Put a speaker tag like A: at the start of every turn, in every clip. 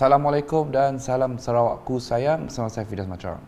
A: Assalamualaikum dan salam Sarawakku sayang, bersama saya Fidas Macarang.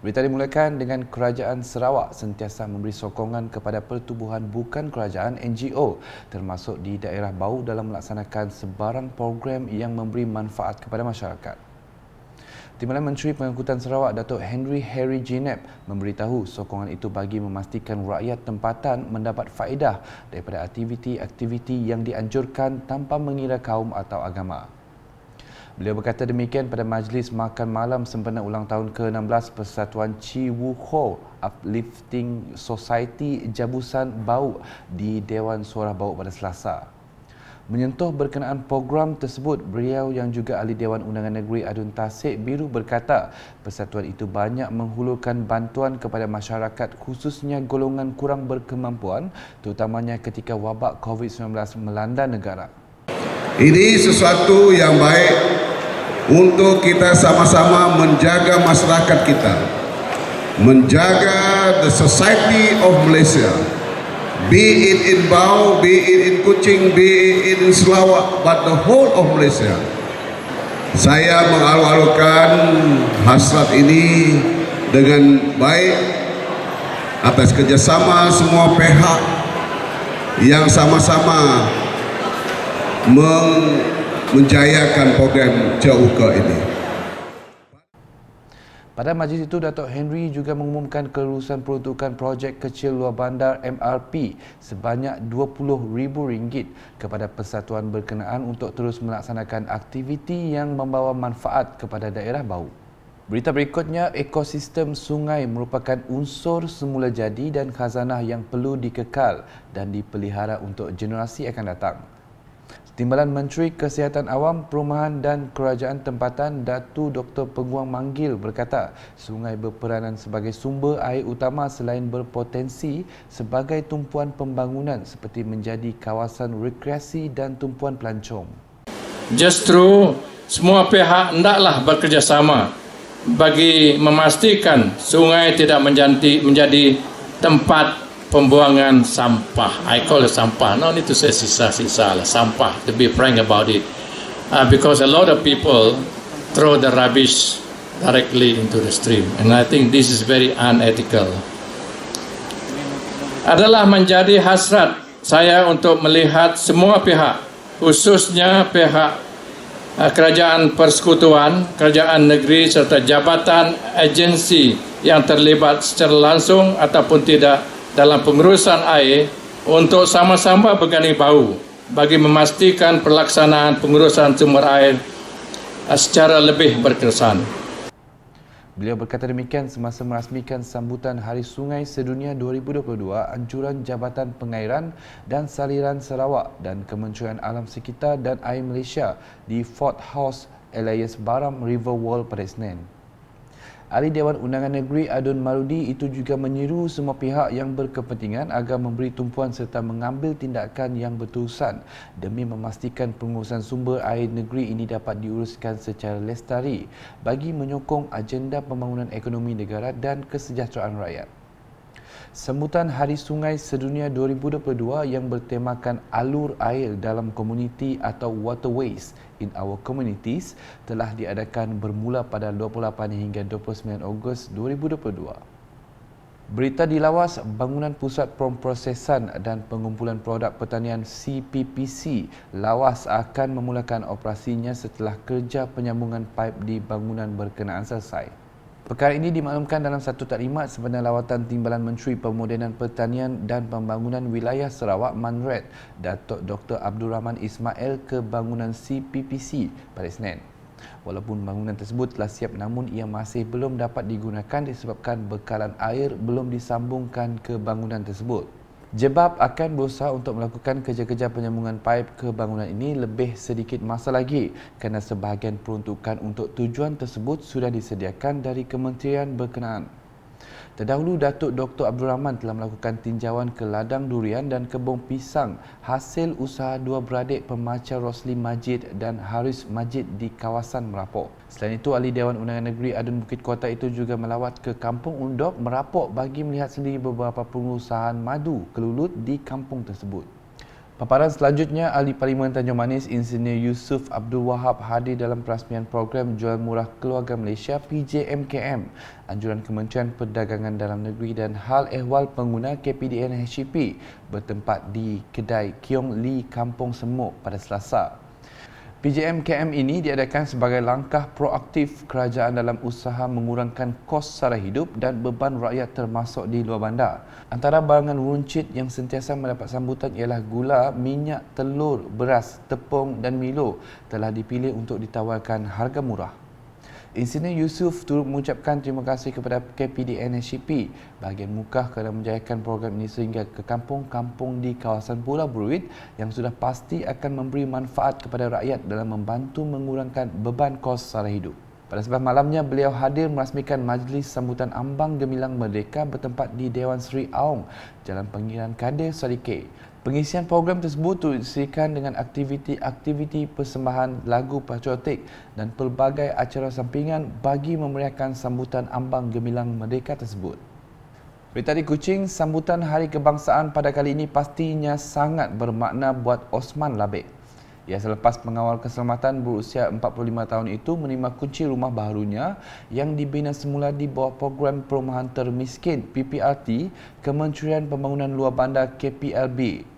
A: Berita dimulakan dengan Kerajaan Sarawak sentiasa memberi sokongan kepada pertubuhan bukan kerajaan NGO termasuk di daerah bau dalam melaksanakan sebarang program yang memberi manfaat kepada masyarakat. Timbalan Menteri Pengangkutan Sarawak Datuk Henry Harry Jinep memberitahu sokongan itu bagi memastikan rakyat tempatan mendapat faedah daripada aktiviti-aktiviti yang dianjurkan tanpa mengira kaum atau agama. Beliau berkata demikian pada majlis makan malam sempena ulang tahun ke-16 Persatuan Chi Wu Ho Uplifting Society Jabusan Bau di Dewan Suara Bau pada Selasa. Menyentuh berkenaan program tersebut, beliau yang juga Ahli Dewan Undangan Negeri Adun Tasik Biru berkata persatuan itu banyak menghulurkan bantuan kepada masyarakat khususnya golongan kurang berkemampuan terutamanya ketika wabak COVID-19 melanda negara.
B: Ini sesuatu yang baik untuk kita sama-sama menjaga masyarakat kita, menjaga the society of Malaysia, be it in Bau, be it in Kuching, be it in Sarawak, but the whole of Malaysia. Saya mengalu-alukan hasrat ini dengan baik atas kerjasama semua pihak yang sama-sama menjayakan program CUK ini.
A: Pada majlis itu, Datuk Henry juga mengumumkan kelulusan peruntukan projek kecil luar bandar MRP sebanyak RM20,000 kepada persatuan berkenaan untuk terus melaksanakan aktiviti yang membawa manfaat kepada daerah bau. Berita berikutnya, ekosistem sungai merupakan unsur semula jadi dan khazanah yang perlu dikekal dan dipelihara untuk generasi akan datang. Timbalan Menteri Kesihatan Awam, Perumahan dan Kerajaan Tempatan Datu Dr. Peguang Manggil berkata sungai berperanan sebagai sumber air utama selain berpotensi sebagai tumpuan pembangunan seperti menjadi kawasan rekreasi dan tumpuan pelancong.
C: Justru semua pihak hendaklah bekerjasama bagi memastikan sungai tidak menjadi tempat pembuangan sampah. I call it sampah. No need to say sisa-sisa lah. Sampah. To be frank about it. Because a lot of people throw the rubbish directly into the stream. And I think this is very unethical. Adalah menjadi hasrat saya untuk melihat semua pihak, khususnya pihak kerajaan persekutuan, kerajaan negeri serta jabatan agensi yang terlibat secara langsung ataupun tidak dalam pengurusan air untuk sama-sama berganding bahu bagi memastikan pelaksanaan pengurusan sumber air secara lebih berkesan.
A: Beliau berkata demikian semasa merasmikan sambutan Hari Sungai Sedunia 2022 anjuran Jabatan Pengairan dan Saliran Sarawak dan Kementerian Alam Sekitar dan Air Malaysia di Fort House Elias Baram River World pada Isnin. Ahli Dewan Undangan Negeri Adun Marudi itu juga menyeru semua pihak yang berkepentingan agar memberi tumpuan serta mengambil tindakan yang berterusan demi memastikan pengurusan sumber air negeri ini dapat diuruskan secara lestari bagi menyokong agenda pembangunan ekonomi negara dan kesejahteraan rakyat. Sambutan Hari Sungai Sedunia 2022 yang bertemakan alur air dalam komuniti atau waterways in our communities telah diadakan bermula pada 28 hingga 29 Ogos 2022. Berita dilawas, Bangunan Pusat Pemprosesan dan Pengumpulan Produk Pertanian CPPC lawas akan memulakan operasinya setelah kerja penyambungan paip di bangunan berkenaan selesai. Perkara ini dimaklumkan dalam satu taklimat sempena lawatan Timbalan Menteri Pemodenan Pertanian dan Pembangunan Wilayah Sarawak Manred, Datuk Dr. Abdul Rahman Ismail ke bangunan CPPC pada Isnin. Walaupun bangunan tersebut telah siap namun ia masih belum dapat digunakan disebabkan bekalan air belum disambungkan ke bangunan tersebut. Jebab akan berusaha untuk melakukan kerja-kerja penyambungan paip ke bangunan ini lebih sedikit masa lagi kerana sebahagian peruntukan untuk tujuan tersebut sudah disediakan dari kementerian berkenaan. Terdahulu, Datuk Dr. Abdul Rahman telah melakukan tinjauan ke ladang durian dan kebun pisang hasil usaha dua beradik pemacar Rosli Majid dan Haris Majid di kawasan Merapok. Selain itu, Ahli Dewan Undangan Negeri Adun Bukit Kota itu juga melawat ke Kampung Undok, Merapok bagi melihat sendiri beberapa pengurusahaan madu kelulut di kampung tersebut. Paparan selanjutnya, Ahli Parlimen Tanjung Manis Insinyur Yusof Abdul Wahab hadir dalam perasmian program Jual Murah Keluarga Malaysia PJMKM, anjuran Kementerian Perdagangan Dalam Negeri dan hal ehwal pengguna KPDN HCP bertempat di Kedai Kiong Li, Kampung Semuk pada Selasa. PJMKM ini diadakan sebagai langkah proaktif kerajaan dalam usaha mengurangkan kos sara hidup dan beban rakyat termasuk di luar bandar. Antara barangan runcit yang sentiasa mendapat sambutan ialah gula, minyak, telur, beras, tepung dan Milo telah dipilih untuk ditawarkan harga murah. Insinyur Yusof turut mengucapkan terima kasih kepada KPDN HCP bahagian mukah kerana menjayakan program ini sehingga ke kampung-kampung di kawasan Pulau Bruit yang sudah pasti akan memberi manfaat kepada rakyat dalam membantu mengurangkan beban kos sara hidup. Pada sebelah malamnya, beliau hadir merasmikan majlis sambutan Ambang Gemilang Merdeka bertempat di Dewan Seri Aung, Jalan Pengirian Kadir, Sarike. Pengisian program tersebut turut diserikan dengan aktiviti-aktiviti persembahan lagu patriotik dan pelbagai acara sampingan bagi memeriahkan sambutan Ambang Gemilang Merdeka tersebut. Berita di Kuching, sambutan Hari Kebangsaan pada kali ini pastinya sangat bermakna buat Osman Labik. Ia selepas pengawal keselamatan berusia 45 tahun itu menerima kunci rumah barunya yang dibina semula di bawah program Perumahan Termiskin PPRT Kementerian Pembangunan Luar Bandar KPLB.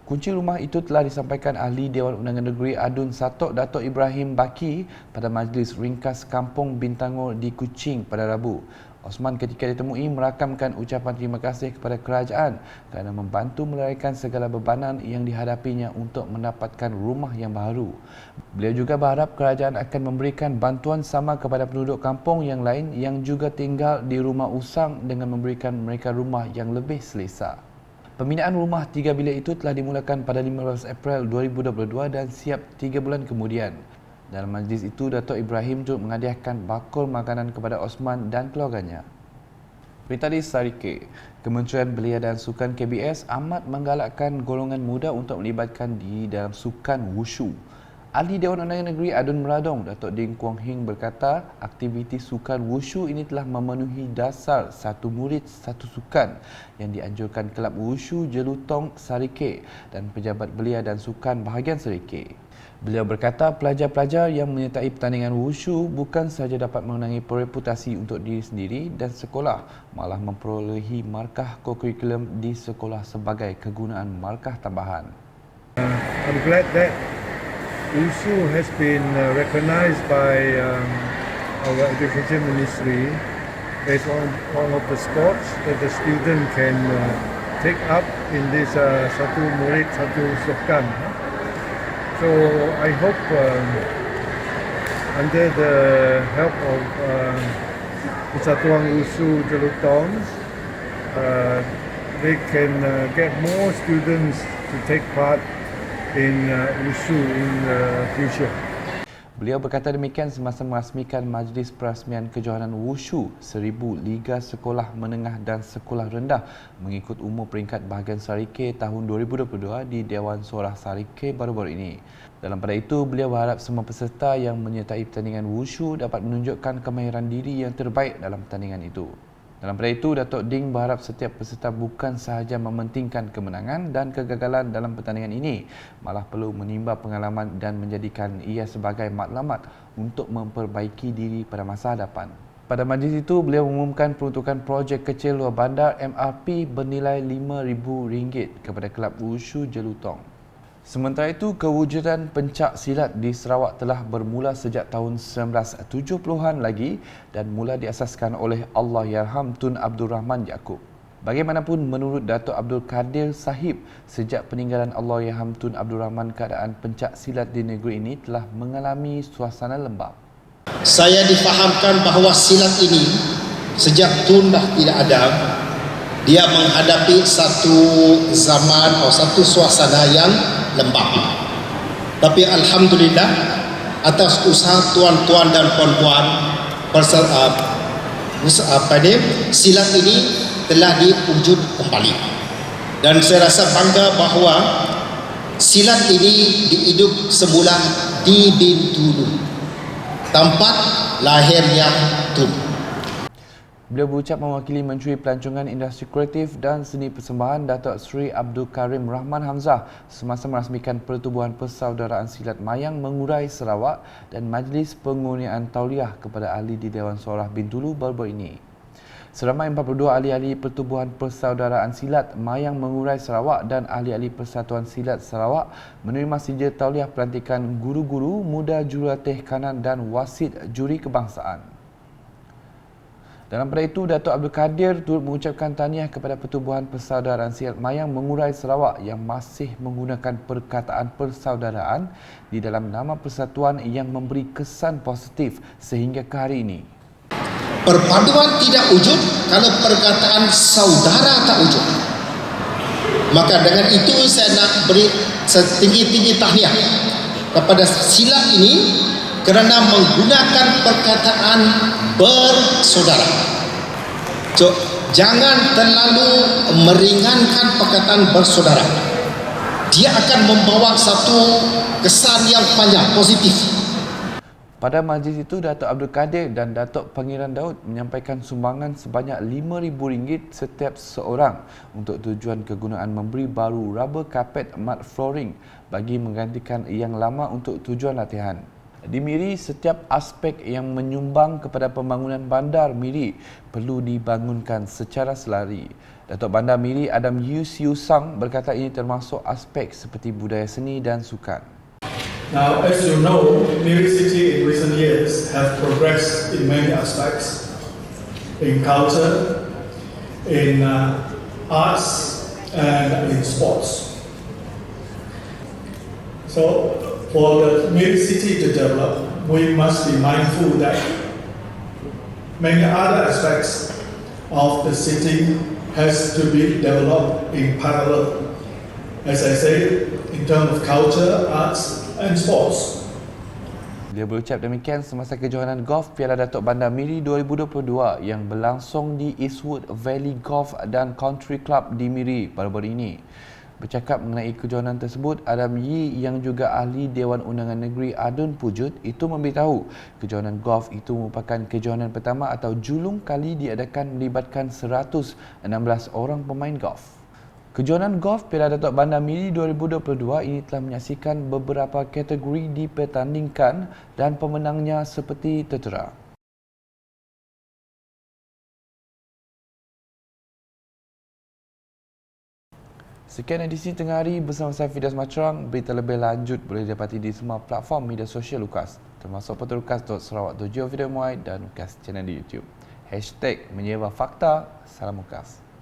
A: Kunci rumah itu telah disampaikan Ahli Dewan Undangan Negeri Adun Satok Datuk Ibrahim Baki pada Majlis Ringkas Kampung Bintangor di Kuching pada Rabu. Osman ketika ditemui merakamkan ucapan terima kasih kepada kerajaan kerana membantu melarikan segala bebanan yang dihadapinya untuk mendapatkan rumah yang baru. Beliau juga berharap kerajaan akan memberikan bantuan sama kepada penduduk kampung yang lain yang juga tinggal di rumah usang dengan memberikan mereka rumah yang lebih selesa. Pembinaan rumah 3 bilik itu telah dimulakan pada 15 April 2022 dan siap 3 bulan kemudian. Dalam majlis itu, Datuk Ibrahim turut menghadiahkan bakul makanan kepada Osman dan keluarganya. Berita di Sarike, Kementerian Belia dan Sukan KBS amat menggalakkan golongan muda untuk melibatkan diri dalam sukan wushu. Ahli Dewan Undangan Negeri Adun Meradong, Datuk Ding Kuang Hing berkata, aktiviti sukan wushu ini telah memenuhi dasar satu murid satu sukan yang dianjurkan Kelab Wushu Jelutong Sarike dan Pejabat Belia dan Sukan bahagian Sarike. Beliau berkata pelajar-pelajar yang menyertai pertandingan wushu bukan sahaja dapat mengenangi reputasi untuk diri sendiri dan sekolah, malah memperolehi markah kokurikulum di sekolah sebagai kegunaan markah tambahan.
D: I'm glad that wushu has been recognized by our Education Ministry as one of the sports that the student can take up in this satu murid satu sukan. So I hope under the help of Persatuan Wushu Jelutong, they can get more students to take part in wushu in the future.
A: Beliau berkata demikian semasa merasmikan Majlis Perasmian Kejohanan Wushu 1000 Liga Sekolah Menengah dan Sekolah Rendah mengikut umur peringkat bahagian Sarike tahun 2022 di Dewan Sorah Sarike baru-baru ini. Dalam pada itu, beliau berharap semua peserta yang menyertai pertandingan wushu dapat menunjukkan kemahiran diri yang terbaik dalam pertandingan itu. Dalam pada itu, Datuk Ding berharap setiap peserta bukan sahaja mementingkan kemenangan dan kegagalan dalam pertandingan ini, malah perlu menimba pengalaman dan menjadikan ia sebagai matlamat untuk memperbaiki diri pada masa hadapan. Pada majlis itu, beliau mengumumkan peruntukan projek kecil luar bandar MRP bernilai RM5,000 kepada Kelab Wushu Jelutong. Sementara itu, kewujudan pencak silat di Sarawak telah bermula sejak tahun 1970-an lagi dan mula diasaskan oleh Allahyarham Tun Abdul Rahman Yaakob. Bagaimanapun, menurut Datuk Abdul Kadir Sahib, sejak peninggalan Allahyarham Tun Abdul Rahman, keadaan pencak silat di negeri ini telah mengalami suasana lembab.
E: Saya difahamkan bahawa silat ini sejak Tun dah tidak ada, dia menghadapi satu zaman atau satu suasana yang lembab. Tapi alhamdulillah atas usaha tuan-tuan dan puan-puan, silat ini telah diwujud kembali. Dan saya rasa bangga bahawa silat ini dihidup semula di Bintulu, tempat lahirnya Tun.
A: Beliau berucap mewakili Menteri Pelancongan Industri Kreatif dan Seni Persembahan Datuk Seri Abdul Karim Rahman Hamzah semasa merasmikan Pertubuhan Persaudaraan Silat Mayang Mengurai Sarawak dan Majlis Pengurniaan Tauliah kepada ahli di Dewan Sorah Bintulu baru-baru ini. Seramai 42 ahli-ahli Pertubuhan Persaudaraan Silat Mayang Mengurai Sarawak dan ahli-ahli Persatuan Silat Sarawak menerima sijil tauliah pelantikan guru-guru, muda jurulatih kanan dan wasit juri kebangsaan. Dalam pada itu, Datuk Abdul Kadir turut mengucapkan tahniah kepada Pertubuhan Persaudaraan Silat Mayang Mengurai Sarawak yang masih menggunakan perkataan persaudaraan di dalam nama persatuan yang memberi kesan positif sehingga ke hari ini.
E: Perpaduan tidak wujud kalau perkataan saudara tak wujud. Maka dengan itu saya nak beri setinggi-tinggi tahniah kepada silat ini kerana menggunakan perkataan bersaudara. So, jangan terlalu meringankan perkataan bersaudara. Dia akan membawa satu kesan yang panjang, positif.
A: Pada majlis itu, Datuk Abdul Kadir dan Datuk Pangeran Daud menyampaikan sumbangan sebanyak RM5,000 setiap seorang untuk tujuan kegunaan memberi baru rubber carpet mat flooring bagi menggantikan yang lama untuk tujuan latihan. Di Miri, setiap aspek yang menyumbang kepada pembangunan bandar Miri perlu dibangunkan secara selari. Datuk Bandar Miri Adam Yu Siu Sang berkata ini termasuk aspek seperti budaya seni dan sukan.
F: Now, as you know, Miri City in recent years have progressed in many aspects, in culture, in arts, and in sports. So, for the Miri City to develop, we must be mindful that many other aspects of the city has to be developed in parallel. As I say, in terms of culture, arts, and sports.
A: Dia berucap demikian semasa kejohanan golf Piala Datuk Bandar Miri 2022 yang berlangsung di Eastwood Valley Golf dan Country Club di Miri baru-baru ini. Bercakap mengenai kejohanan tersebut, Adam Yi yang juga ahli Dewan Undangan Negeri Adun Pujut itu memberitahu kejohanan golf itu merupakan kejohanan pertama atau julung kali diadakan melibatkan 116 orang pemain golf. Kejohanan golf Piala Datuk Bandar Miri 2022 ini telah menyaksikan beberapa kategori dipertandingkan dan pemenangnya seperti tertera. Sekian edisi Tengah Hari bersama saya Fidas Matrang. Berita lebih lanjut boleh didapati di semua platform media sosial Lukas, termasuk portal lukas.sarawak.go video muai dan Lukas channel di YouTube. #menyebar fakta. Salam Lukas.